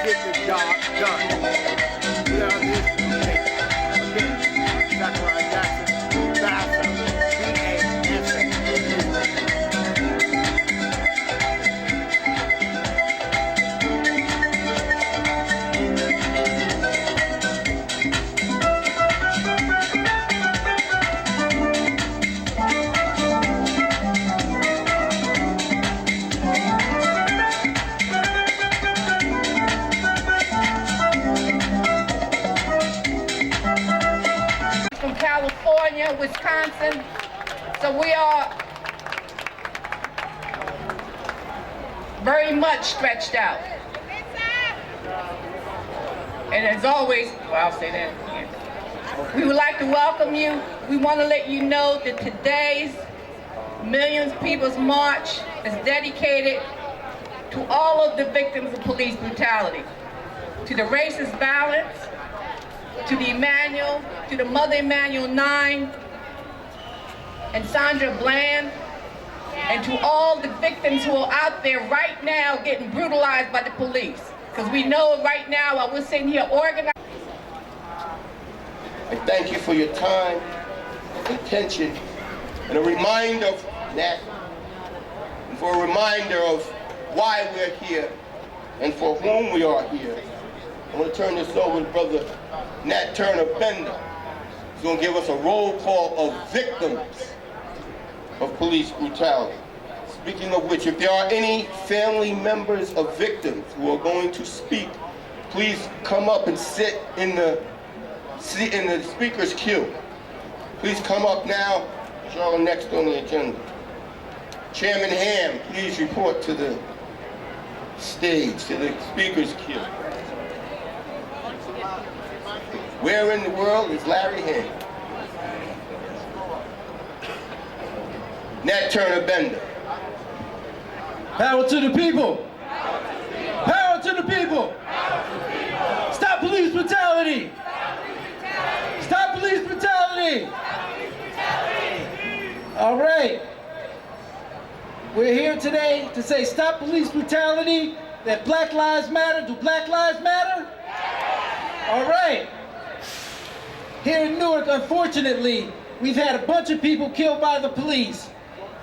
get the job done. We are this state. Again, Zachariah Jackson, BASA, BASA. From California, Wisconsin, so we are very much stretched out. And as always, well, I'll say that again. We would like to welcome you. We want to let you know that today's Millions People's March is dedicated to all of the victims of police brutality, to the racist violence, to the Emmanuel, to the Mother Emmanuel 9, and Sandra Bland, and to all the victims who are out there right now getting brutalized by the police. Because we know right now while we're sitting here organized. I thank you for your time and attention, and a reminder of that, and for a reminder of why we're here and for whom we are here. I want to turn this over to Brother Nat Turner Bender. He's going to give us a roll call of victims of police brutality. Speaking of which, if there are any family members of victims who are going to speak, please come up and sit in the speaker's queue. Please come up now. Y'all are next on the agenda. Chairman Ham, please report to the stage, to the speaker's queue. Where in the world is Larry Ham? Nat Turner Bender. Power to the people! Power to the people! Stop police brutality! Stop police brutality! All right. We're here today to say stop police brutality, that Black Lives Matter. Do Black Lives Matter? All right. Here in Newark, unfortunately, we've had a bunch of people killed by the police.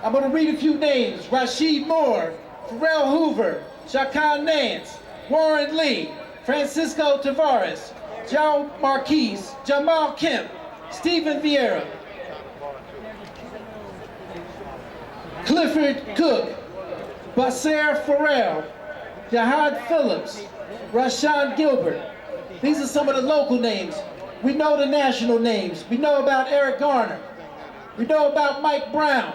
I'm going to read a few names. Rashid Moore, Pharrell Hoover, Shaquan Nance, Warren Lee, Francisco Tavares, Joe Marquise, Jamal Kemp, Stephen Vieira, Clifford Cook, Basser Farrell, Jihad Phillips, Rashawn Gilbert. These are some of the local names. We know the national names. We know about Eric Garner. We know about Mike Brown.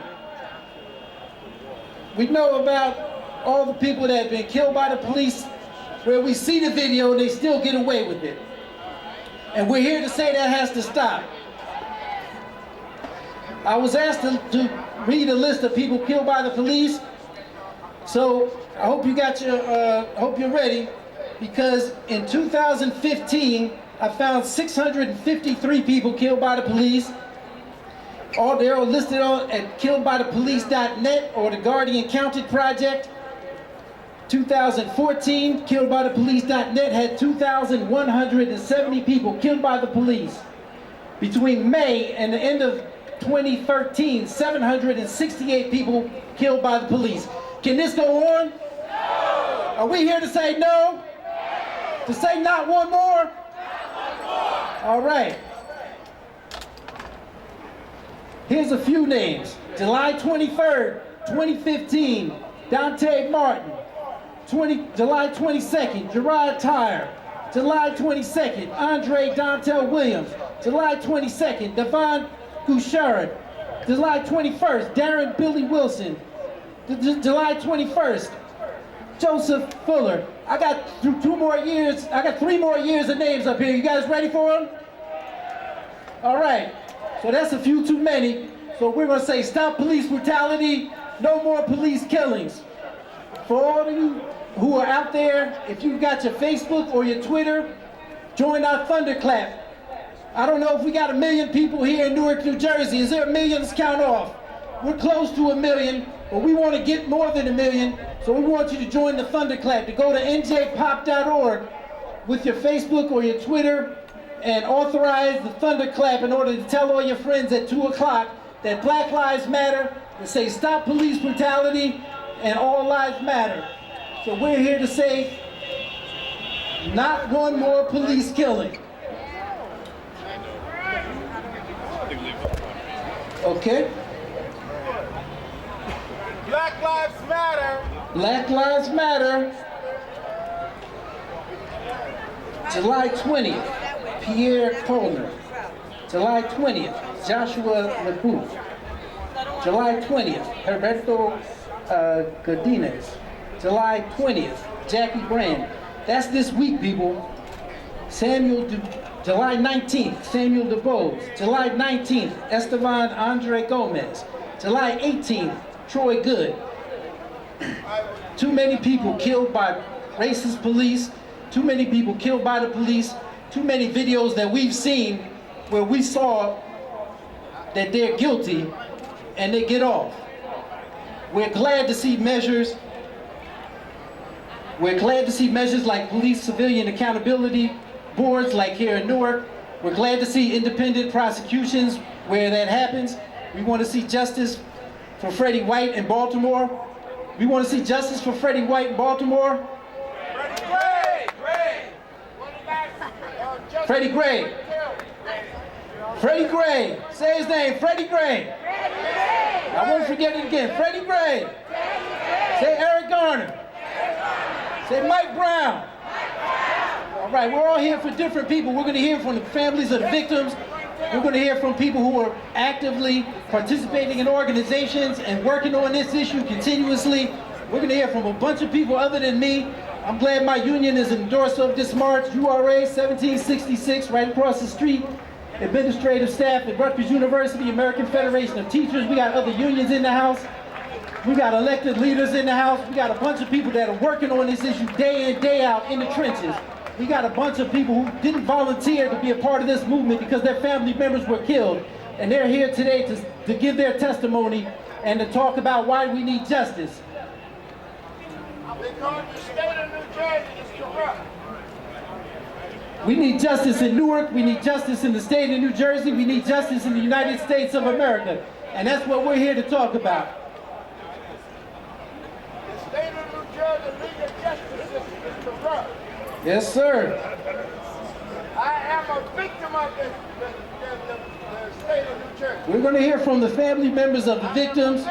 We know about all the people that have been killed by the police where we see the video and they still get away with it. And we're here to say that has to stop. I was asked to read a list of people killed by the police. So I hope you got your, hope you're ready, because in 2015, I found 653 people killed by the police. All they're all listed on at killedbythepolice.net or the Guardian Counted Project. 2014, killedbythepolice.net had 2,170 people killed by the police. Between May and the end of 2013, 768 people killed by the police. Can this go on? No. Are we here to say no? No. To say not one more? Not one more. All right. Here's a few names. July 23rd, 2015, Dante Martin. July 22nd, Gerard Tyre. July 22nd, Andre Dontel Williams. July 22nd, Devon Gouchard. July 21st, Darren Billy Wilson. July 21st, Joseph Fuller. I got 3 more years of names up here. You guys ready for them? All right. So that's a few too many. So we're going to say stop police brutality, no more police killings. For all of you who are out there, if you've got your Facebook or your Twitter, join our thunderclap. I don't know if we got 1 million people here in Newark, New Jersey. Is there 1 million? Let's count off. We're close to 1 million. but we want to get more than 1 million, so we want you to join the Thunderclap, to go to njpop.org with your Facebook or your Twitter and authorize the Thunderclap in order to tell all your friends at 2 o'clock that Black Lives Matter, and say stop police brutality and all lives matter. So we're here to say, not one more police killing. Okay? Black Lives Matter. Black Lives Matter. July 20th, Pierre Colner. July 20th, Joshua LeBouf. July 20th, Herberto Godinez. July 20th, Jackie Brand. That's this week, people. July 19th, Samuel DeBose. July 19th, Esteban Andre Gomez. July 18th, Troy Good. Too many people killed by racist police. Too many people killed by the police. Too many videos that we've seen where we saw that they're guilty and they get off. We're glad to see measures. We're glad to see measures like police civilian accountability boards like here in Newark. We're glad to see independent prosecutions where that happens. We want to see justice for Freddie White in Baltimore. We want to see justice for Freddie White in Baltimore. Freddie Gray. Freddie Gray. Say his name, Freddie Gray. I won't forget it again. Freddie Gray. Say Eric Garner. Say Mike Brown. All right, we're all here for different people. We're going to hear from the families of the victims. We're going to hear from people who are actively participating in organizations and working on this issue continuously. We're going to hear from a bunch of people other than me. I'm glad my union is an endorser of this march, URA 1766, right across the street. Administrative staff at Rutgers University, American Federation of Teachers. We got other unions in the house. We got elected leaders in the house. We got a bunch of people that are working on this issue day in, day out in the trenches. We got a bunch of people who didn't volunteer to be a part of this movement because their family members were killed. And they're here today to give their testimony and to talk about why we need justice. Because the state of New Jersey is corrupt. We need justice in Newark. We need justice in the state of New Jersey. We need justice in the United States of America. And that's what we're here to talk about. The state of New Jersey legal justice system is corrupt. Yes, sir. I am a victim of the state of New Jersey. We're going to hear from the family members of the victims.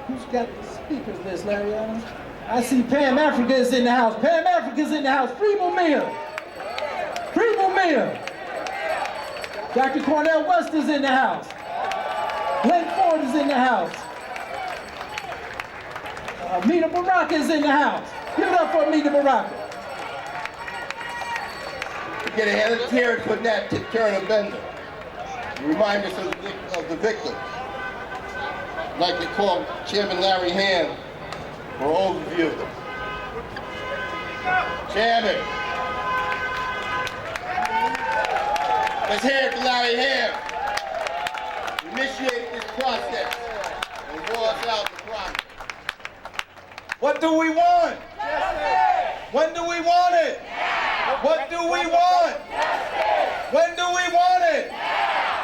Who's got the speakers list, Larry Adams? I see Pam Africa is in the house. Pam Africa's in the house. Free Mumia. Free Mumia. Dr. Cornell West is in the house. Glenn Ford is in the house. Amita Baraka is in the house. Give it up for Amita Baraka. Get a hand of tears for that to Turner Bender. Remind us of the victims. I'd like to call Chairman Larry Hand for an overview. Chairman. Let's hear it for Larry Hand. Initiate this process and roll us out the process. What do we want? Justice. When do we want it? What do we want? Justice. When do we want it?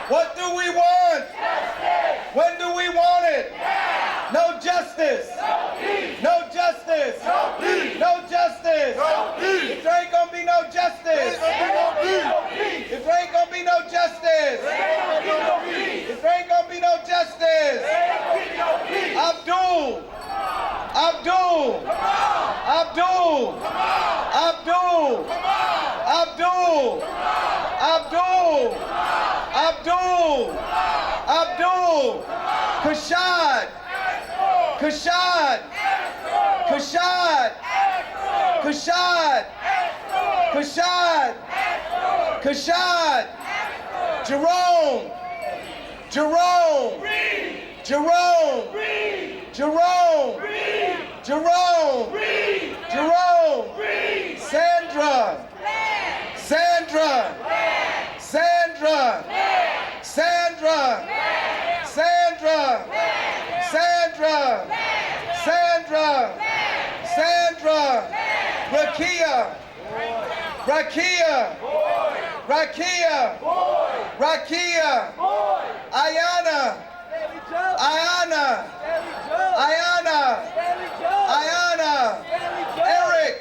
What do we want? Justice. When do we want it? No justice. No peace. No justice. No peace. No justice. No peace. If there ain't gonna be no justice. No peace. If there ain't gonna be no justice. No peace. If there ain't gonna be no justice. No peace. Abdul. Abdul. Abdul. Abdul. Abdul. Abdul. Abdul. Abdul. Kashad. Kashad. Kashad. Kashad. Kashad. Kashad. Jerome. Jerome. Jerome. Jerome. Jerome. Jerome. Sandra. Sandra. Sandra. Sandra. Sandra. Sandra. Rakia. Rakia. Rakia. Ayana. Ayana. Ayana. Ayana. Eric.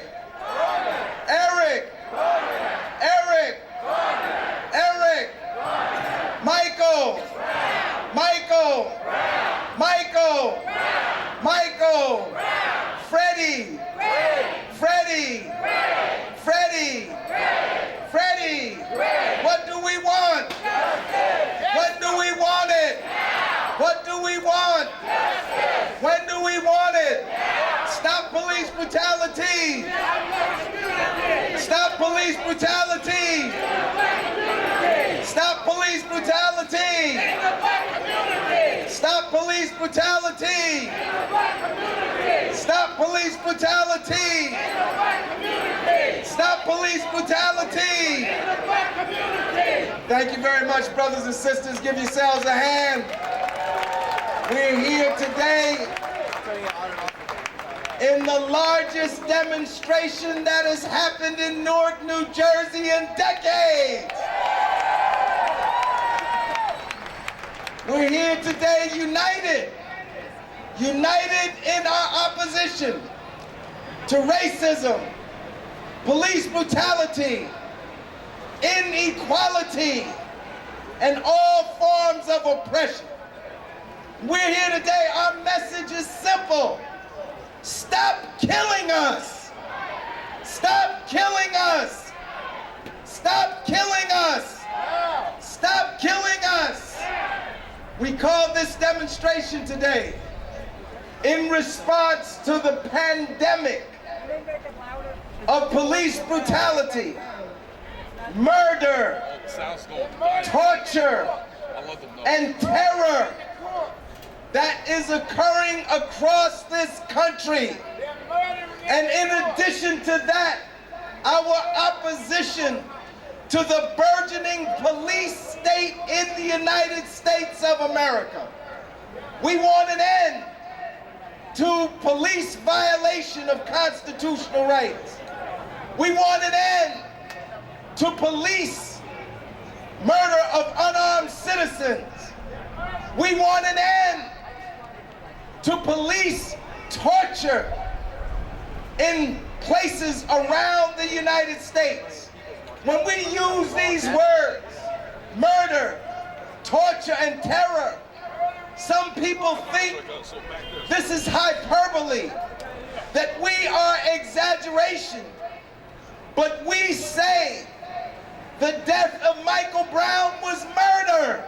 Eric. Eric. Eric. Michael. Michael. Michael. Michael. Freddie. Freddie. Freddie. Freddie. What do we want? When do we want it? What do we want? When do we want it? Stop police brutality. Stop police brutality. Stop police brutality. Stop police brutality. Stop police brutality. Stop police brutality. Thank you very much, brothers and sisters. Give yourselves a hand. We're here today in the largest demonstration that has happened in Newark, New Jersey in decades. We're here today united. United in our opposition to racism, police brutality, inequality, and all forms of oppression. We're here today. Our message is simple. Stop killing us. Stop killing us. Stop killing us. Stop killing us. We call this demonstration today in response to the pandemic of police brutality, murder, torture, and terror that is occurring across this country. And in addition to that, our opposition to the burgeoning police state in the United States of America. We want an end to police violation of constitutional rights. We want an end to police murder of unarmed citizens. We want an end to police torture in places around the United States. When we use these words, murder, torture, and terror, some people think this is hyperbole, that we are exaggeration. But we say the death of Michael Brown was murder.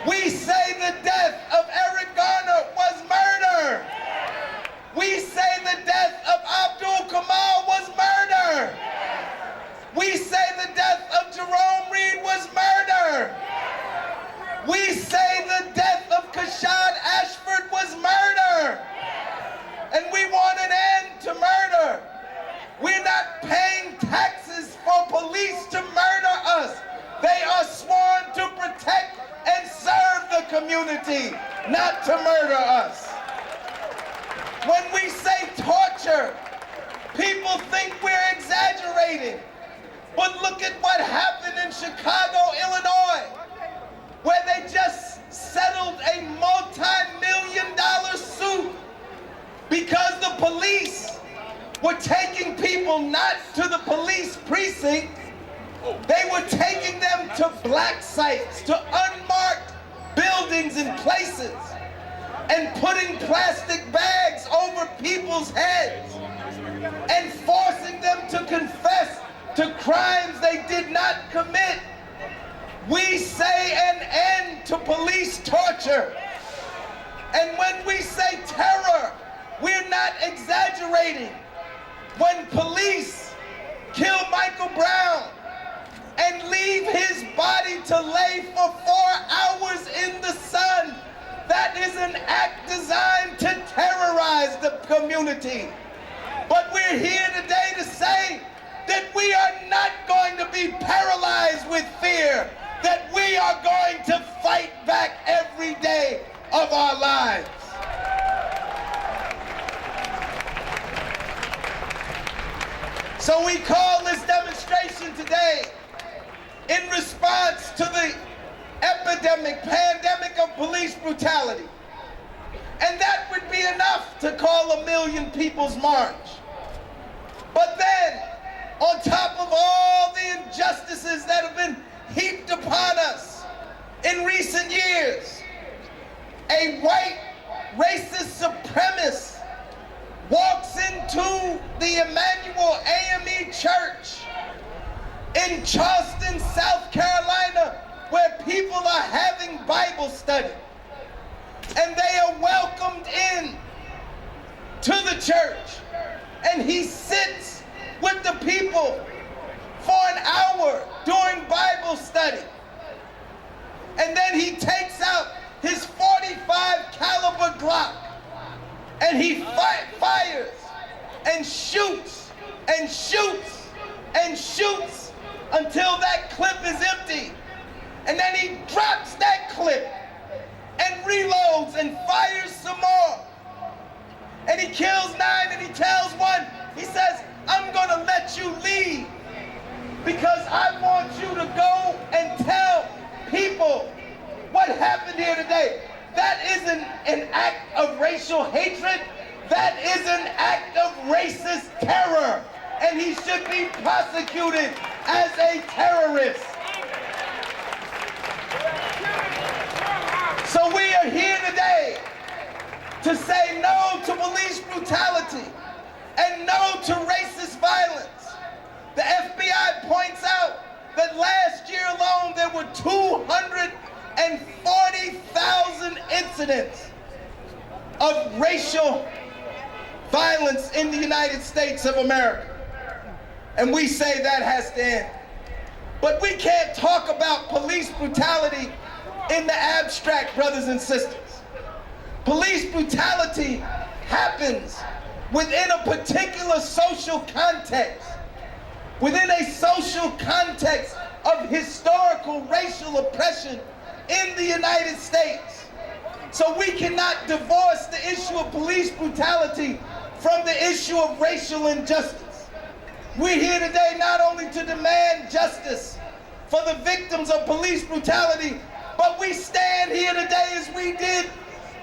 We say the death of Eric Garner was murder. We say the death of Abdul Kamal was murder. We say the death of Jerome Reed was murder. We say the death of Kashad Ashford was murder. And we want an end to murder. We're not paying taxes for police to murder us. They are sworn to protect and serve the community, not to murder us. When we say torture, people think we're exaggerating. But look at what happened in Chicago, Illinois, where they just settled a multi-million-dollar suit because the police were taking people not to the police precinct, they were taking them to black sites, to unmarked buildings and places, and putting plastic bags over people's heads and forcing them to confess to crimes they did not commit. We say an end to police torture. And when we say terror, we're not exaggerating. When police kill Michael Brown and leave his body to lay for 4 hours in the sun, that is an act designed to terrorize the community. But we're here today to say that we are not going to be paralyzed with fear, that we are going to fight back every day of our lives. So we call this demonstration say, in response to the pandemic of police brutality, and that would be enough to call a million people's march. But then, on top of all the injustices that have been heaped upon us in recent years, a white racist supremacist walks into the Emmanuel AME Church in Charleston, South Carolina, where people are having Bible study. And they are welcomed in to the church. And he sits with the people for an hour during Bible study. And then he takes out his .45 caliber Glock and he fires and shoots and shoots and shoots until that clip is empty. And then he drops that clip and reloads and fires some more. And he kills 9 and he tells one, he says, I'm gonna let you leave because I want you to go and tell people what happened here today. That isn't an act of racial hatred. That is an act of racist terror. And he should be prosecuted as a terrorist. So we are here today to say no to police brutality and no to racist violence. The FBI points out that last year alone there were 240,000 incidents of racial violence in the United States of America. And we say that has to end. But we can't talk about police brutality in the abstract, brothers and sisters. Police brutality happens within a particular social context, within a social context of historical racial oppression in the United States. So we cannot divorce the issue of police brutality from the issue of racial injustice. We're here today not only to demand justice for the victims of police brutality, but we stand here today as we did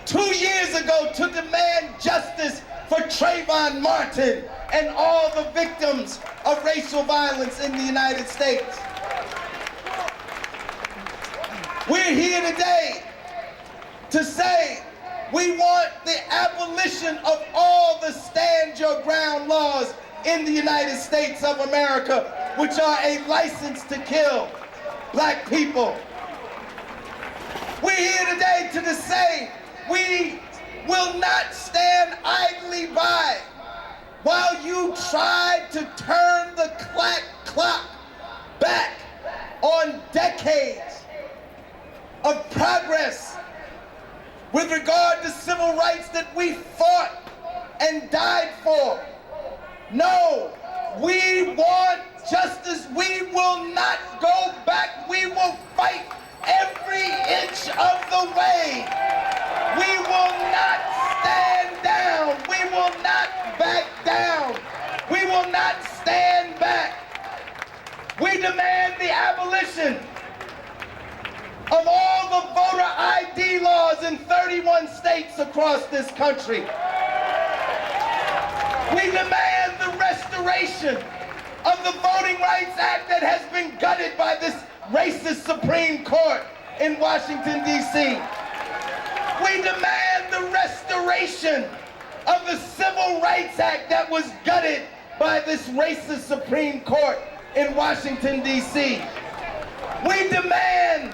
2 years ago to demand justice for Trayvon Martin and all the victims of racial violence in the United States. We're here today to say we want the abolition of all the stand your ground laws in the United States of America, which are a license to kill black people. We're here today to say we will not stand idly by while you try to turn the clock back on decades of progress with regard to civil rights that we fought and died for. No, we want justice. We will not go back. We will fight every inch of the way. We will not stand down. We will not back down. We will not stand back. We demand the abolition of all the voter ID laws in 31 states across this country. We demand the restoration of the Voting Rights Act that has been gutted by this racist Supreme Court in Washington, D.C. We demand the restoration of the Civil Rights Act that was gutted by this racist Supreme Court in Washington, D.C. We demand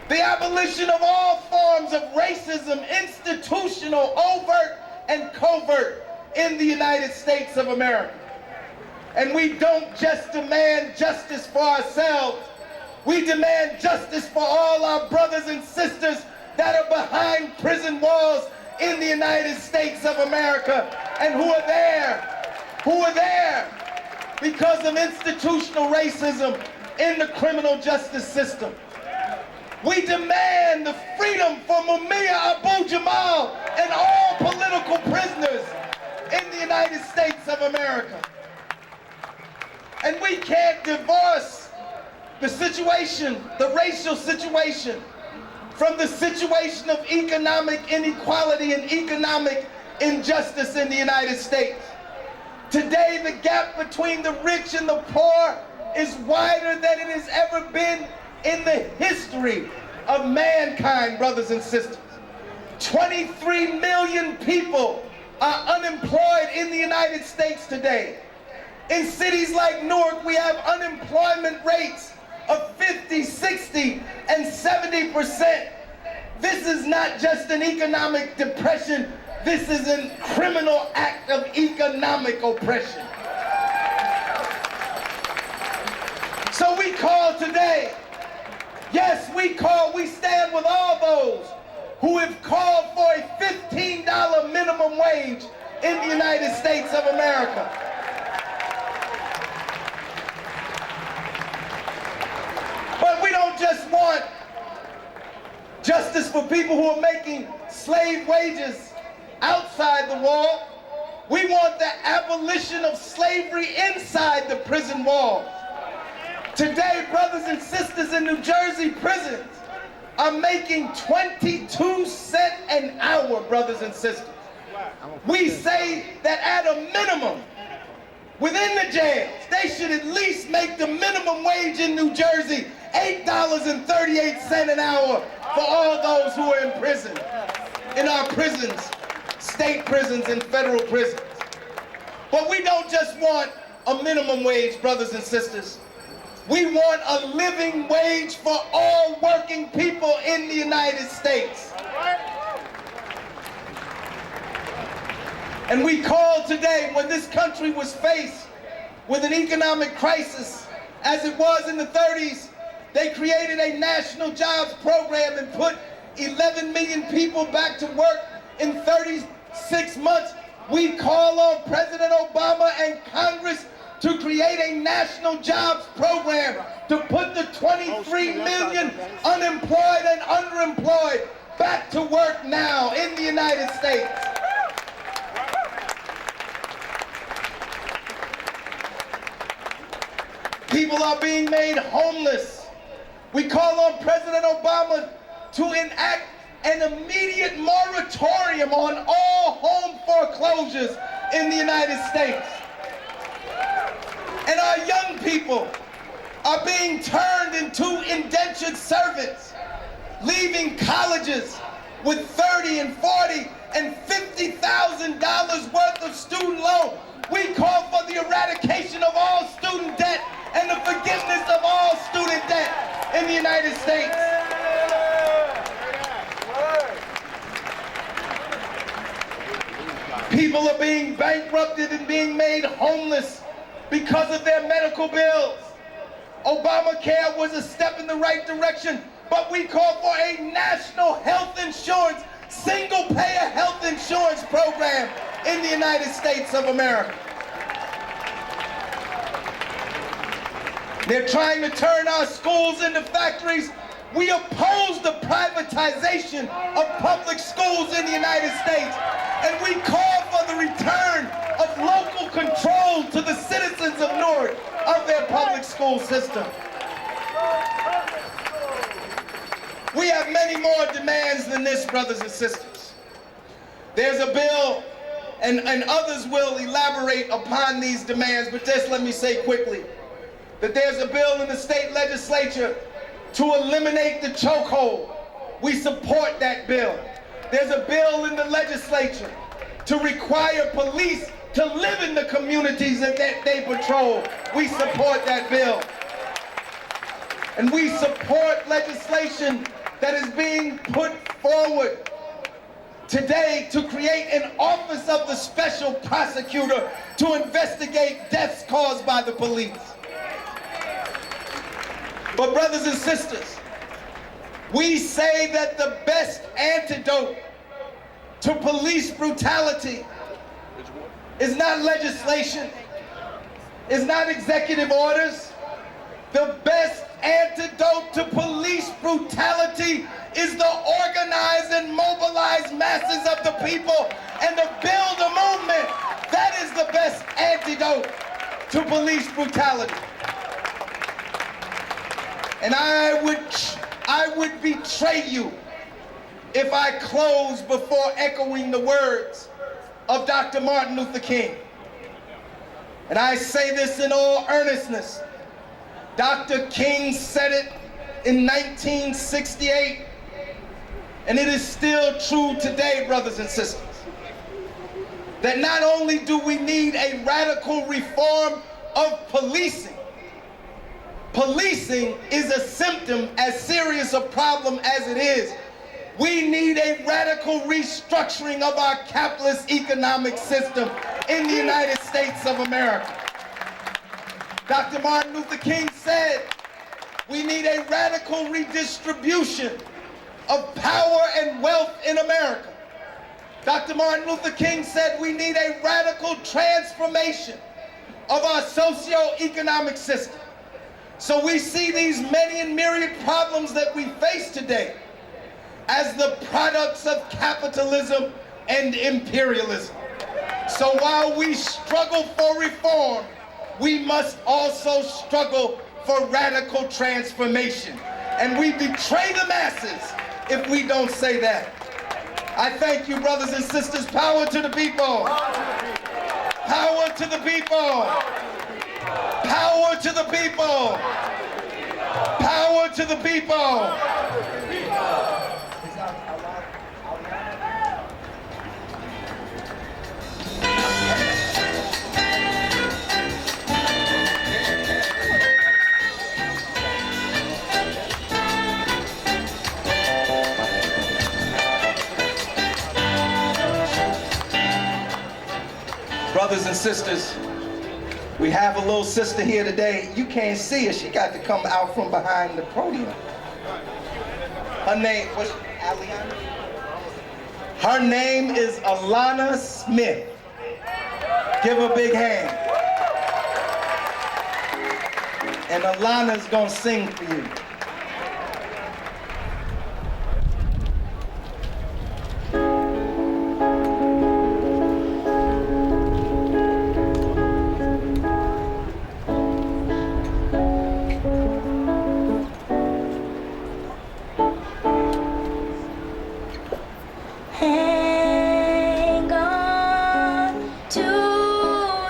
the abolition of all forms of racism, institutional, overt, and covert in the United States of America. And we don't just demand justice for ourselves. We demand justice for all our brothers and sisters that are behind prison walls in the United States of America and who are there because of institutional racism in the criminal justice system. We demand the freedom for Mumia Abu-Jamal and all political prisoners in the United States of America. And we can't divorce the situation, the racial situation, from the situation of economic inequality and economic injustice in the United States. Today, the gap between the rich and the poor is wider than it has ever been in the history of mankind, brothers and sisters. 23 million people are unemployed in the United States today. In cities like Newark, we have unemployment rates of 50, 60, and 70%. This is not just an economic depression, this is a criminal act of economic oppression. So we call today, yes, we stand with all those who have called for a $15 minimum wage in the United States of America. But we don't just want justice for people who are making slave wages outside the wall. We want the abolition of slavery inside the prison walls. Today, brothers and sisters in New Jersey prisons are making 22 cents an hour, brothers and sisters. We say that at a minimum, within the jails, they should at least make the minimum wage in New Jersey $8.38 an hour for all those who are in prison, in our prisons, state prisons and federal prisons. But we don't just want a minimum wage, brothers and sisters. We want a living wage for all working people in the United States. And we call today, when this country was faced with an economic crisis, as it was in the 30s, they created a national jobs program and put 11 million people back to work in 36 months. We call on President Obama and Congress to create a national jobs program to put the 23 million unemployed and underemployed back to work now in the United States. People are being made homeless. We call on President Obama to enact an immediate moratorium on all home foreclosures in the United States. And our young people are being turned into indentured servants, leaving colleges with $30,000 and $40,000 and $50,000 worth of student loan. We call for the eradication of all student debt and the forgiveness of all student debt in the United States. People are being bankrupted and being made homeless because of their medical bills. Obamacare was a step in the right direction, but we call for a national health insurance, single-payer health insurance program in the United States of America. They're trying to turn our schools into factories. We oppose the privatization of public schools in the United States, and we call for the return of local control to the citizens of Newark of their public school system. We have many more demands than this, brothers and sisters. There's a bill, and others will elaborate upon these demands, but just let me say quickly that there's a bill in the state legislature to eliminate the chokehold. We support that bill. There's a bill in the legislature to require police to live in the communities that they patrol. We support that bill. And we support legislation that is being put forward today to create an office of the special prosecutor to investigate deaths caused by the police. But brothers and sisters, we say that the best antidote to police brutality is not legislation, is not executive orders. The best antidote to police brutality is the organized and mobilized masses of the people and to build a movement. That is the best antidote. to police brutality. And I would betray you if I close before echoing the words of Dr. Martin Luther King. And I say this in all earnestness. Dr. King said it in 1968, and it is still true today, brothers and sisters, that not only do we need a radical reform of policing, policing is a symptom as serious a problem as it is. We need a radical restructuring of our capitalist economic system in the United States of America. Dr. Martin Luther King said we need a radical redistribution of power and wealth in America. Dr. Martin Luther King said we need a radical transformation of our socio-economic system. So we see these many and myriad problems that we face today as the products of capitalism and imperialism. So while we struggle for reform, we must also struggle for radical transformation. And we betray the masses if we don't say that. I thank you, brothers and sisters. Power to the people. Power to the people. Power to the people. Power to the people. Brothers and sisters, we have a little sister here today. You can't see her. She got to come out from behind the podium. Her name, what's Aliana? Her name is Alana Smith. Give her a big hand. And Alana's gonna sing for you. Hang on to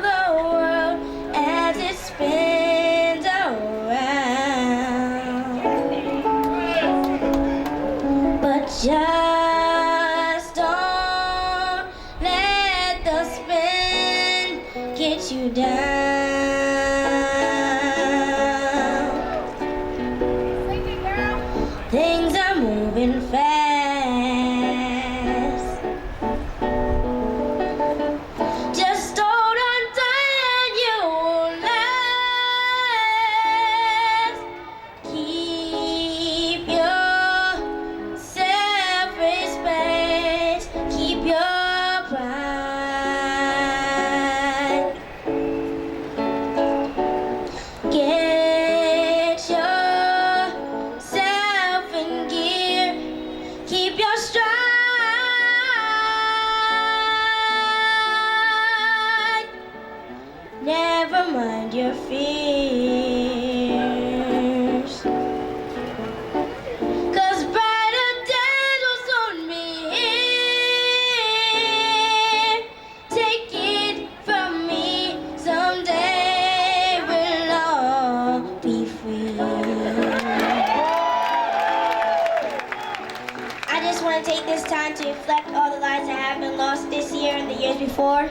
the world as it spins around, but just don't let the spin get you down. Things are moving fast. Just hold on tight and you will last. Keep your self-respect. Keep your pride. Get yourself in gear. Keep your stride. Never mind your fears. 'Cause brighter days will soon be here. Take it from me, someday we'll all be free. I just want to take this time to reflect all the lives that have been lost this year and the years before.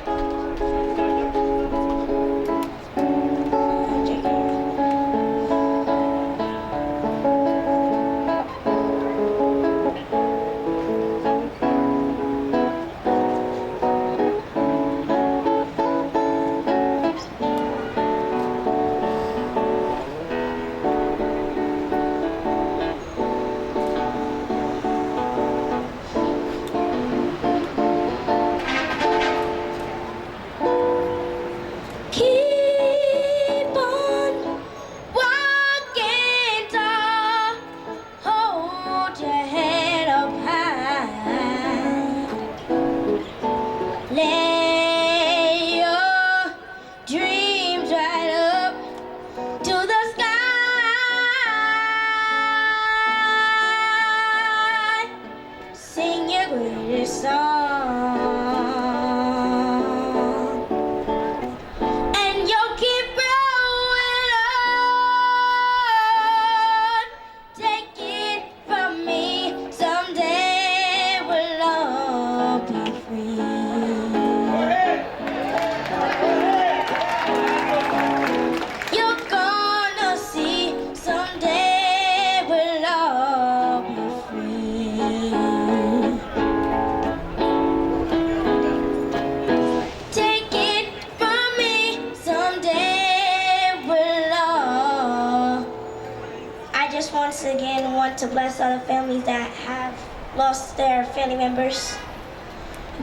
once again want to bless all the families that have lost their family members.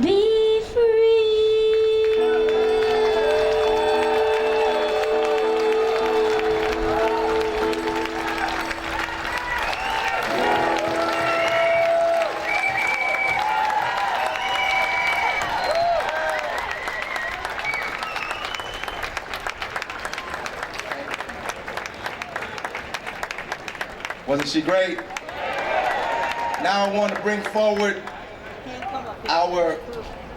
Be free. Wasn't she great? Now I want to bring forward our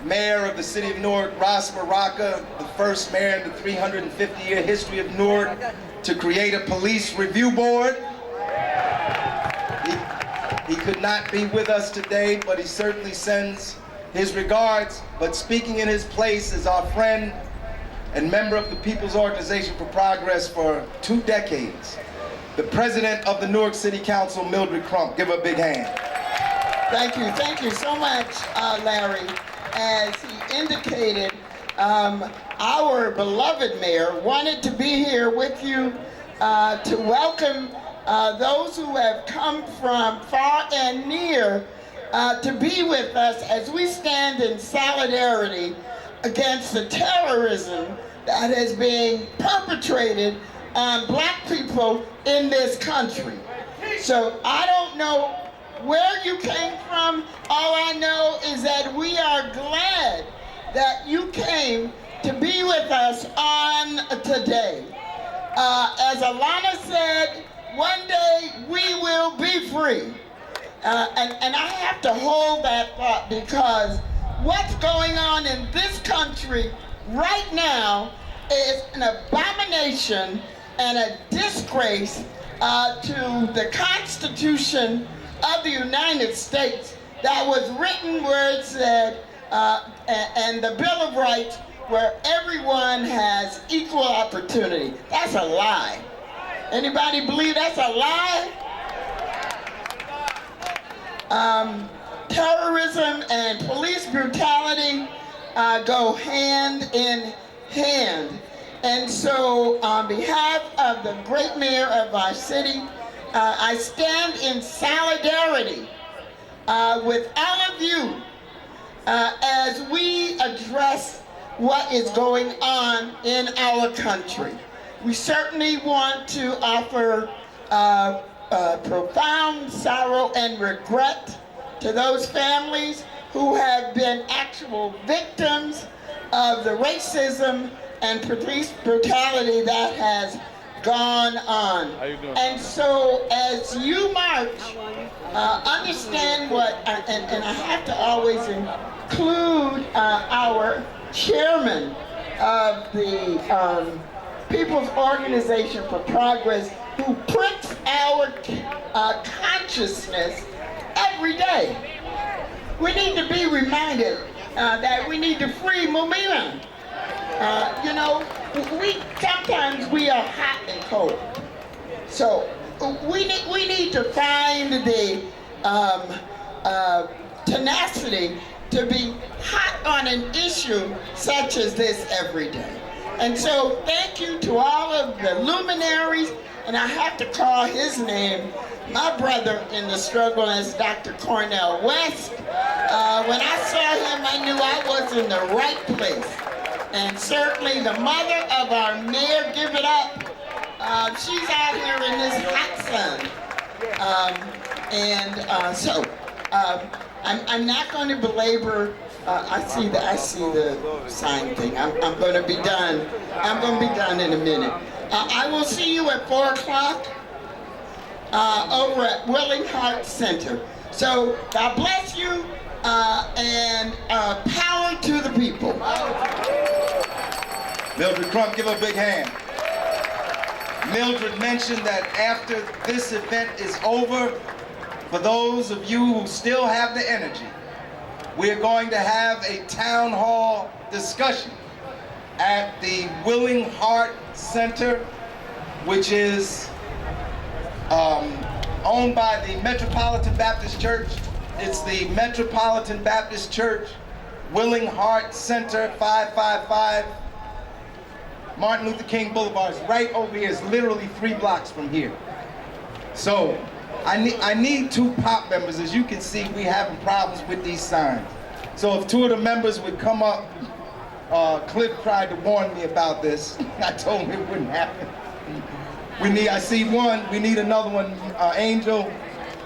mayor of the city of Newark, Ras Baraka, the first mayor in the 350-year history of Newark to create a police review board. He could not be with us today, but he certainly sends his regards. But speaking in his place is our friend and member of the People's Organization for Progress for 2 decades, the president of the Newark City Council, Mildred Crump. Give her a big hand. Thank you so much, Larry. As he indicated, our beloved mayor wanted to be here with you to welcome those who have come from far and near to be with us as we stand in solidarity against the terrorism that is being perpetrated on black people in this country. So I don't know where you came from. All I know is that we are glad that you came to be with us on today. As Alana said, one day we will be free. And I have to hold that thought, because what's going on in this country right now is an abomination and a disgrace to the Constitution of the United States that was written where it said, and the Bill of Rights, where everyone has equal opportunity. That's a lie. Anybody believe that's a lie? Terrorism and police brutality go hand in hand. And so on behalf of the great mayor of our city, I stand in solidarity with all of you as we address what is going on in our country. We certainly want to offer profound sorrow and regret to those families who have been actual victims of the racism and police brutality that has gone on. And so as you march, understand what, and I have to always include our chairman of the People's Organization for Progress, who pricks our consciousness every day. We need to be reminded that we need to free 1Million. You know, sometimes we are hot and cold. So we need to find the tenacity to be hot on an issue such as this every day. And so thank you to all of the luminaries, and I have to call his name, my brother in the struggle, as Dr. Cornell West. When I saw him, I knew I was in the right place. And certainly the mother of our mayor, give it up. She's out here in this hot sun. I'm not going to belabor. I see the sign thing. I'm going to be done. I'm going to be done in a minute. I will see you at 4 o'clock over at Willing Heart Center. So God bless you, and power to the people. Mildred Crump, give her a big hand. Mildred mentioned that after this event is over, for those of you who still have the energy, we are going to have a town hall discussion at the Willing Heart Center, which is owned by the Metropolitan Baptist Church. It's the Metropolitan Baptist Church, Willing Heart Center, 555 Martin Luther King Boulevard. It's right over here. It's literally 3 blocks from here. So I need 2 pop members. As you can see, we having problems with these signs. So if 2 of the members would come up, Cliff tried to warn me about this. I told him it wouldn't happen. I see one, we need another one, Angel,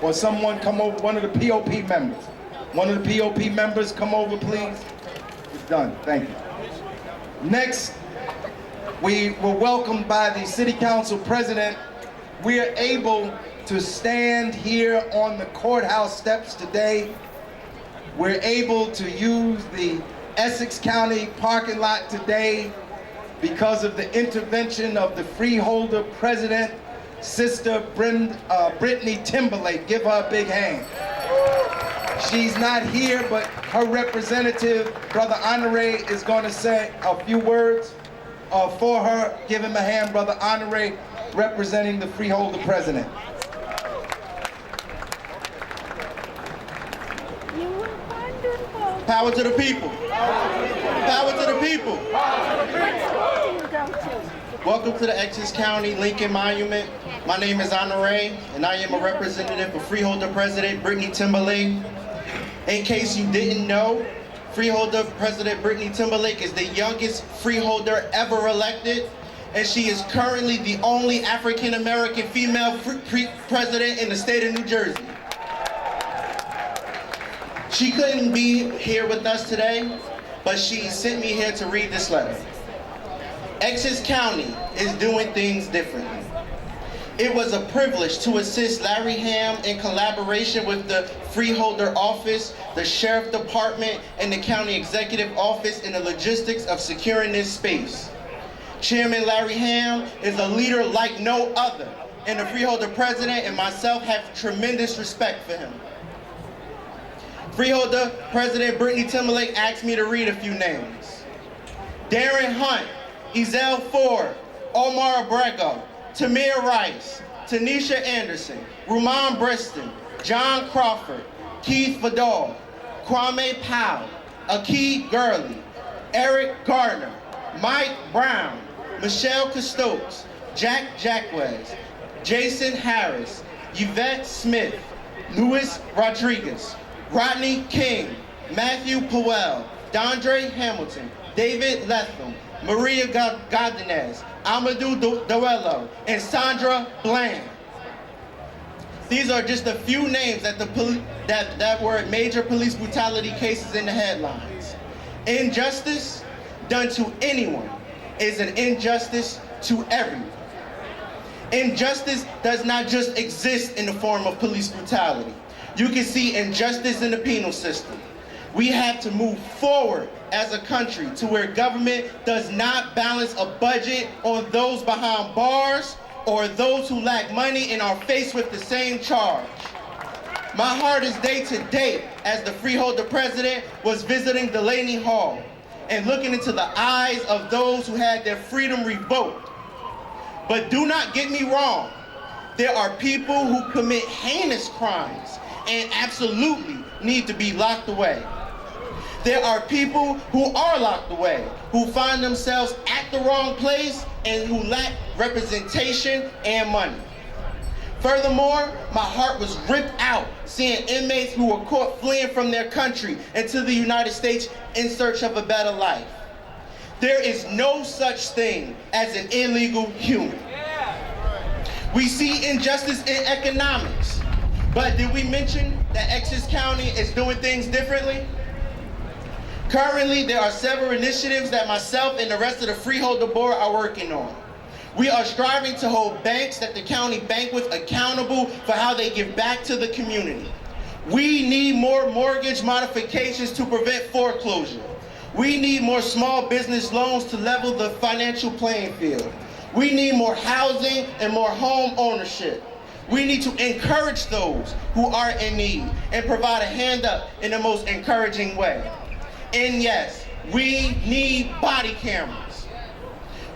or someone come over, one of the POP members. One of the POP members come over, please. It's done, thank you. Next, we were welcomed by the City Council President. We are able to stand here on the courthouse steps today. We're able to use the Essex County parking lot today because of the intervention of the freeholder president, Sister Brittany Timberlake. Give her a big hand. She's not here, but her representative, Brother Honore, is going to say a few words for her. Give him a hand, Brother Honore, representing the freeholder president. Power to the people. Power to the people. Welcome to the Essex County Lincoln Monument. My name is Honore, and I am a representative for Freeholder President Brittany Timberlake. In case you didn't know, Freeholder President Brittany Timberlake is the youngest freeholder ever elected, and she is currently the only African-American female president in the state of New Jersey. She couldn't be here with us today, but she sent me here to read this letter. Essex County is doing things differently. It was a privilege to assist Larry Ham in collaboration with the Freeholder Office, the Sheriff Department, and the County Executive Office in the logistics of securing this space. Chairman Larry Ham is a leader like no other, and the Freeholder President and myself have tremendous respect for him. Freeholder President Brittany Timberlake asked me to read a few names. Darren Hunt, Ezell Ford, Omar Abrego, Tamir Rice, Tanisha Anderson, Ruman Briston, John Crawford, Keith Vidal, Kwame Powell, Akee Gurley, Eric Gardner, Mike Brown, Michelle Custos, Jack Jacquez, Jason Harris, Yvette Smith, Luis Rodriguez, Rodney King, Matthew Powell, Dondre Hamilton, David Letham, Maria Godinez, Amadou Duello, and Sandra Bland. These are just a few names that were major police brutality cases in the headlines. Injustice done to anyone is an injustice to everyone. Injustice does not just exist in the form of police brutality. You can see injustice in the penal system. We have to move forward as a country to where government does not balance a budget on those behind bars or those who lack money and are faced with the same charge. My heart is day to day as the Freeholder President was visiting Delaney Hall and looking into the eyes of those who had their freedom revoked. But do not get me wrong, there are people who commit heinous crimes and absolutely need to be locked away. There are people who are locked away, who find themselves at the wrong place and who lack representation and money. Furthermore, my heart was ripped out seeing inmates who were caught fleeing from their country into the United States in search of a better life. There is no such thing as an illegal human. We see injustice in economics, but did we mention that Essex County is doing things differently? Currently, there are several initiatives that myself and the rest of the Freeholder Board are working on. We are striving to hold banks that the county bank with accountable for how they give back to the community. We need more mortgage modifications to prevent foreclosure. We need more small business loans to level the financial playing field. We need more housing and more home ownership. We need to encourage those who are in need and provide a hand up in the most encouraging way. And yes, we need body cameras.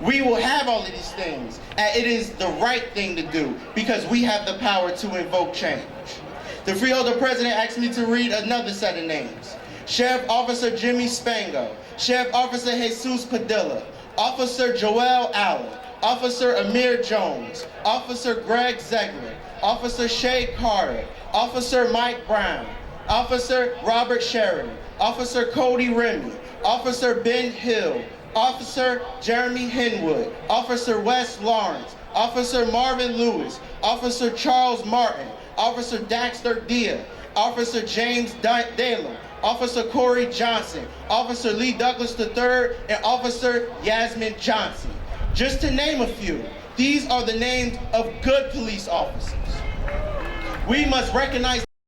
We will have all of these things, and it is the right thing to do because we have the power to invoke change. The Freeholder President asked me to read another set of names. Sheriff Officer Jimmy Spango, Sheriff Officer Jesus Padilla, Officer Joel Allen, Officer Amir Jones, Officer Greg Zegler, Officer Shay Carter, Officer Mike Brown, Officer Robert Sheridan, Officer Cody Remy, Officer Ben Hill, Officer Jeremy Henwood, Officer Wes Lawrence, Officer Marvin Lewis, Officer Charles Martin, Officer Daxter Dia, Officer James Dalem, Officer Corey Johnson, Officer Lee Douglas III, and Officer Yasmin Johnson. Just to name a few, these are the names of good police officers. We must recognize